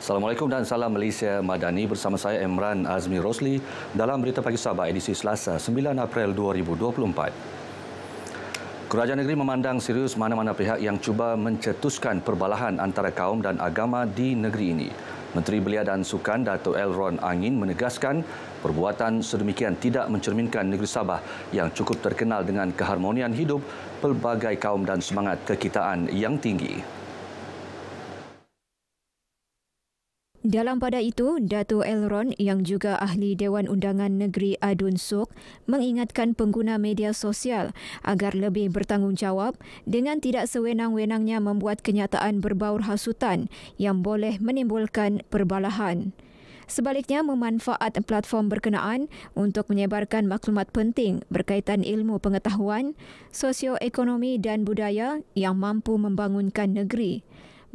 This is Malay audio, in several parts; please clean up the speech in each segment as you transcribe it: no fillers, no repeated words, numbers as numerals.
Assalamualaikum dan salam Malaysia Madani, bersama saya Emran Azmi Rosli dalam Berita Pagi Sabah edisi Selasa 9 April 2024. Kerajaan negeri memandang serius mana-mana pihak yang cuba mencetuskan perbalahan antara kaum dan agama di negeri ini. Menteri Belia dan Sukan Dato' Elron Angin menegaskan perbuatan sedemikian tidak mencerminkan negeri Sabah yang cukup terkenal dengan keharmonian hidup, pelbagai kaum dan semangat kekitaan yang tinggi. Dalam pada itu, Dato' Elron yang juga ahli Dewan Undangan Negeri Adun Sok mengingatkan pengguna media sosial agar lebih bertanggungjawab dengan tidak sewenang-wenangnya membuat kenyataan berbaur hasutan yang boleh menimbulkan perbalahan. Sebaliknya, memanfaat platform berkenaan untuk menyebarkan maklumat penting berkaitan ilmu pengetahuan, sosioekonomi dan budaya yang mampu membangunkan negeri.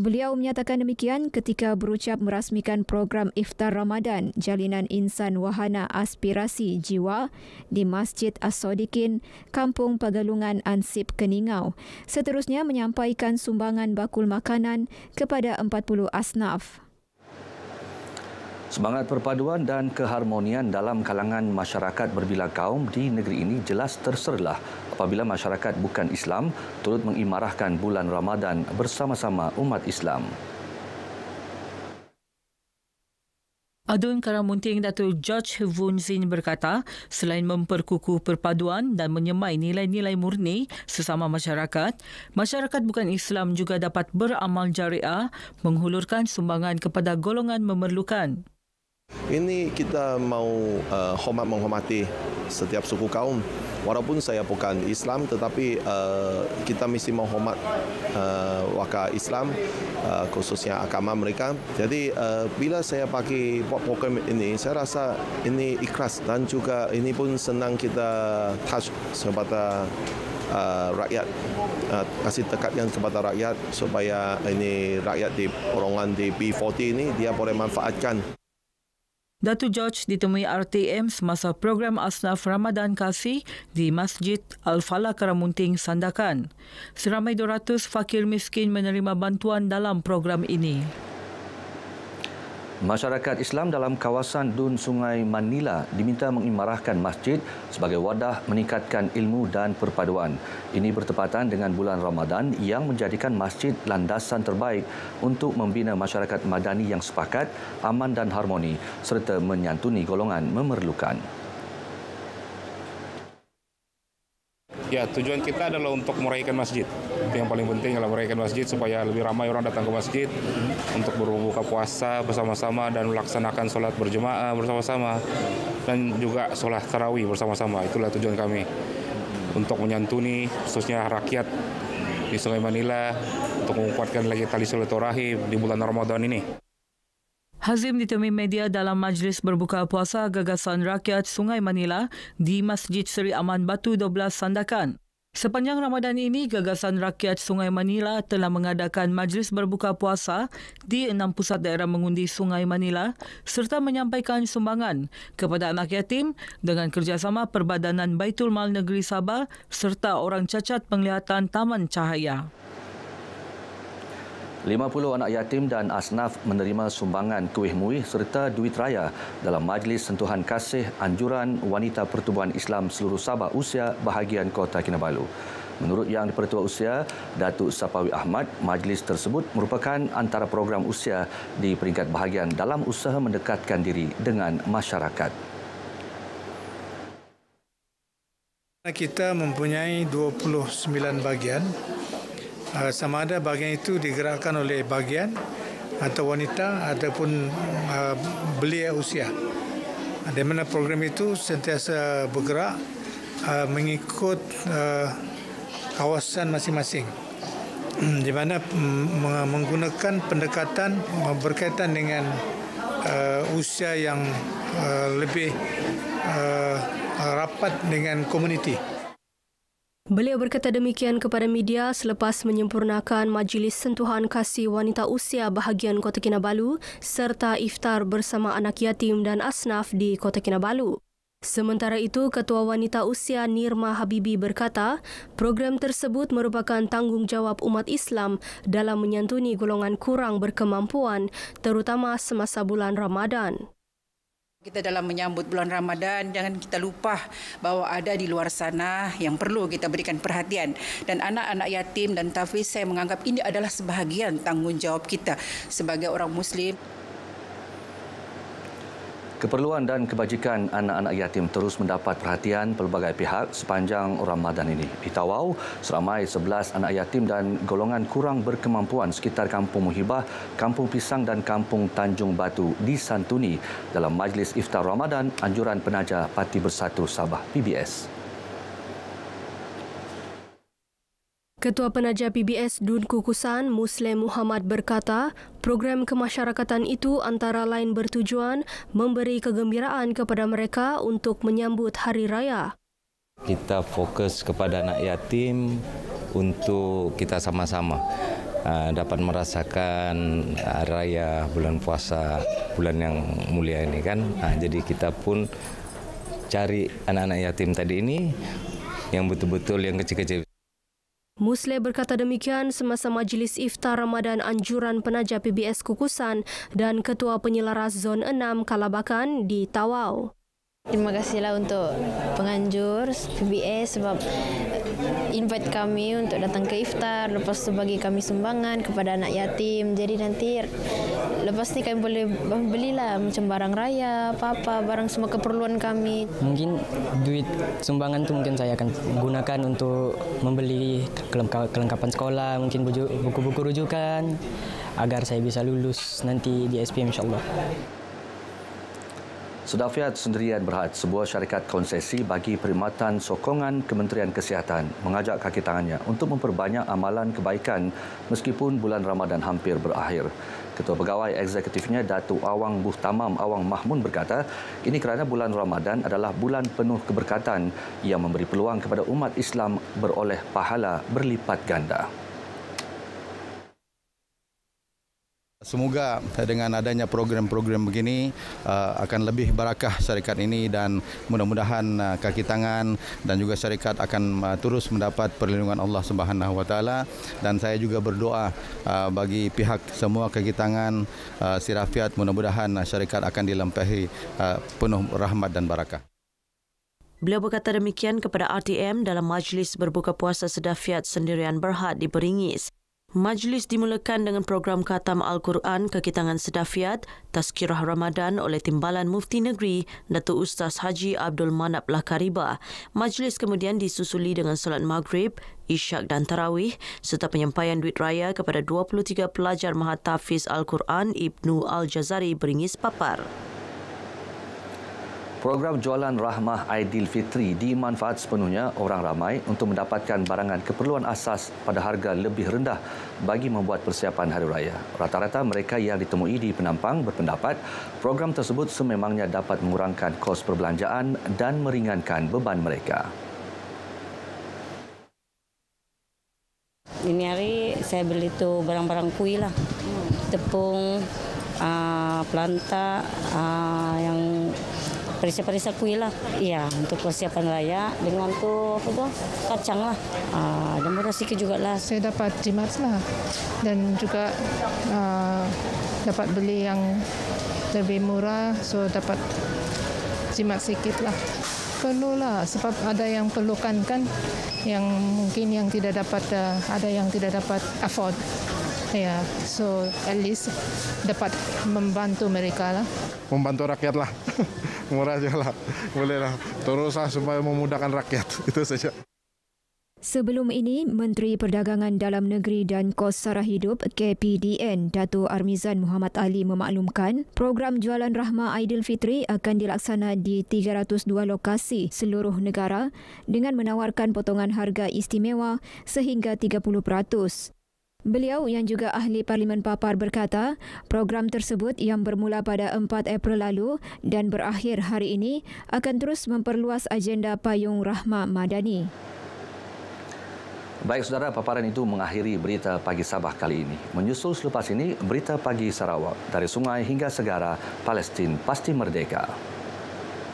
Beliau menyatakan demikian ketika berucap merasmikan program Iftar Ramadan Jalinan Insan Wahana Aspirasi Jiwa di Masjid As-Sodikin, Kampung Pagalungan, Ansip, Keningau. Seterusnya menyampaikan sumbangan bakul makanan kepada 40 asnaf. Semangat perpaduan dan keharmonian dalam kalangan masyarakat berbilang kaum di negeri ini jelas terserlah apabila masyarakat bukan Islam turut mengimarahkan bulan Ramadan bersama-sama umat Islam. Adun Karamunting Datuk George Vun Zin berkata, selain memperkukuh perpaduan dan menyemai nilai-nilai murni sesama masyarakat, masyarakat bukan Islam juga dapat beramal jariah menghulurkan sumbangan kepada golongan memerlukan. Ini kita mau menghormati setiap suku kaum. Walaupun saya bukan Islam, tetapi kita mesti menghormat warga Islam, khususnya agama mereka. Jadi bila saya pakai buat program ini, saya rasa ini ikhlas dan juga ini pun senang kita touch kepada rakyat, kasih tekatkan kepada rakyat supaya ini rakyat di golongan di B40 ini dia boleh manfaatkan. Datuk George ditemui RTM semasa program Asnaf Ramadan Kasih di Masjid Al-Falah Karamunting, Sandakan. Seramai 200 fakir miskin menerima bantuan dalam program ini. Masyarakat Islam dalam kawasan Dun Sungai Manila diminta mengimarahkan masjid sebagai wadah meningkatkan ilmu dan perpaduan. Ini bertepatan dengan bulan Ramadan yang menjadikan masjid landasan terbaik untuk membina masyarakat madani yang sepakat, aman dan harmoni serta menyantuni golongan memerlukan. Ya, tujuan kita adalah untuk meraihkan masjid. Itu yang paling penting adalah meraihkan masjid supaya lebih ramai orang datang ke masjid untuk berbuka puasa bersama-sama dan melaksanakan solat berjemaah bersama-sama dan juga solat tarawih bersama-sama. Itulah tujuan kami untuk menyantuni khususnya rakyat di Sungai Manila untuk menguatkan lagi tali silaturahim di bulan Ramadan ini. Hazim ditemui media dalam majlis berbuka puasa Gagasan Rakyat Sungai Manila di Masjid Seri Aman Batu 12 Sandakan. Sepanjang Ramadan ini, Gagasan Rakyat Sungai Manila telah mengadakan majlis berbuka puasa di 6 pusat daerah mengundi Sungai Manila serta menyampaikan sumbangan kepada anak yatim dengan kerjasama Perbadanan Baitul Mal Negeri Sabah serta orang cacat penglihatan Taman Cahaya. 50 anak yatim dan asnaf menerima sumbangan kuih muih serta duit raya dalam Majlis Sentuhan Kasih Anjuran Wanita Pertubuhan Islam Seluruh Sabah Usia Bahagian Kota Kinabalu. Menurut Yang di-Pertua Usia, Datuk Sapawi Ahmad, majlis tersebut merupakan antara program usia di peringkat bahagian dalam usaha mendekatkan diri dengan masyarakat. Kita mempunyai 29 bahagian. Sama ada bahagian itu digerakkan oleh bahagian atau wanita ataupun belia usia. Di mana program itu sentiasa bergerak mengikut kawasan masing-masing. Di mana menggunakan pendekatan berkaitan dengan usia yang lebih rapat dengan komuniti. Beliau berkata demikian kepada media selepas menyempurnakan Majlis Sentuhan Kasih Wanita Usia Bahagian Kota Kinabalu serta iftar bersama anak yatim dan asnaf di Kota Kinabalu. Sementara itu, Ketua Wanita Usia Nirma Habibi berkata, program tersebut merupakan tanggungjawab umat Islam dalam menyantuni golongan kurang berkemampuan, terutama semasa bulan Ramadan. Kita dalam menyambut bulan Ramadan, jangan kita lupa bahawa ada di luar sana yang perlu kita berikan perhatian. Dan anak-anak yatim dan tafiz, saya menganggap ini adalah sebahagian tanggungjawab kita sebagai orang Muslim. Keperluan dan kebajikan anak-anak yatim terus mendapat perhatian pelbagai pihak sepanjang Ramadan ini. Di Tawau, seramai 11 anak yatim dan golongan kurang berkemampuan sekitar Kampung Muhibah, Kampung Pisang dan Kampung Tanjung Batu disantuni dalam Majlis Iftar Ramadan Anjuran Penaja Parti Bersatu Sabah PBS. Ketua Penaja PBS Dun Kukusan, Muslim Muhammad berkata, program kemasyarakatan itu antara lain bertujuan memberi kegembiraan kepada mereka untuk menyambut Hari Raya. Kita fokus kepada anak yatim untuk kita sama-sama dapat merasakan Hari Raya, bulan puasa, bulan yang mulia ini kan. Jadi kita pun cari anak-anak yatim tadi ini yang betul-betul yang kecil-kecil. Musle berkata demikian semasa Majlis Iftar Ramadan Anjuran Penaja PBS Kukusan dan Ketua Penyelaras Zon 6 Kalabakan di Tawau. Terima kasihlah untuk penganjur PBS sebab invite kami untuk datang ke iftar, lepas tu bagi kami sumbangan kepada anak yatim. Jadi nanti lepas ni kami boleh belilah macam barang raya, apa-apa, barang semua keperluan kami. Mungkin duit sumbangan tu mungkin saya akan gunakan untuk membeli kelengkapan sekolah, mungkin buku-buku rujukan agar saya bisa lulus nanti di SPM insya-Allah. Sedafiat Sendirian Berhad, sebuah syarikat konsesi bagi perkhidmatan sokongan Kementerian Kesihatan, mengajak kaki tangannya untuk memperbanyak amalan kebaikan meskipun bulan Ramadan hampir berakhir. Ketua Pegawai Eksekutifnya Datuk Awang Buhtamam Awang Mahmun berkata, ini kerana bulan Ramadan adalah bulan penuh keberkatan yang memberi peluang kepada umat Islam beroleh pahala berlipat ganda. Semoga dengan adanya program-program begini akan lebih barakah syarikat ini dan mudah-mudahan kaki tangan dan juga syarikat akan terus mendapat perlindungan Allah Subhanahu Wa Taala, dan saya juga berdoa bagi pihak semua kaki tangan Sirafiat, mudah-mudahan syarikat akan dilampahi penuh rahmat dan barakah. Beliau berkata demikian kepada RTM dalam Majlis Berbuka Puasa Sedafiat Sendirian Berhad di Beringis. Majlis dimulakan dengan program khatam Al-Quran kaki tangan Sedafiat, Tazkirah Ramadan oleh Timbalan Mufti Negeri, Datuk Ustaz Haji Abdul Manap Lakaribah. Majlis kemudian disusuli dengan solat Maghrib, Isyak dan Tarawih serta penyampaian duit raya kepada 23 pelajar Mahat Tahfiz Al-Quran Ibnu Al-Jazari Beringis Papar. Program jualan rahmah Aidilfitri dimanfaat sepenuhnya orang ramai untuk mendapatkan barangan keperluan asas pada harga lebih rendah bagi membuat persiapan Hari Raya. Rata-rata mereka yang ditemui di Penampang berpendapat program tersebut sememangnya dapat mengurangkan kos perbelanjaan dan meringankan beban mereka. Ini hari saya beli tu barang-barang kuih lah, tepung, pelanta, yang perisa-perisa kuih lah. Iya, untuk persiapan raya dengan tu apa tu kacang lah. Dan murah sikit juga lah. Saya dapat jimat lah dan juga dapat beli yang lebih murah, so dapat jimat sikit lah. Perlulah sebab ada yang perlukan kan, yang mungkin yang tidak dapat, ada yang tidak dapat afford. Ya, so at least dapat membantu mereka lah. Membantu rakyat lah. Murah je lah. Boleh lah. Teruslah supaya memudahkan rakyat. Itu saja. Sebelum ini, Menteri Perdagangan Dalam Negeri dan Kos Sara Hidup KPDN Datuk Armizan Muhammad Ali memaklumkan program jualan rahmah Aidilfitri akan dilaksana di 302 lokasi seluruh negara dengan menawarkan potongan harga istimewa sehingga 30%. Beliau yang juga ahli Parlimen Papar berkata, program tersebut yang bermula pada 4 April lalu dan berakhir hari ini akan terus memperluas agenda Payung Rahmah Madani. Baik saudara, paparan itu mengakhiri berita pagi Sabah kali ini. Menyusul selepas ini, berita pagi Sarawak. Dari sungai hingga segara, Palestin pasti merdeka.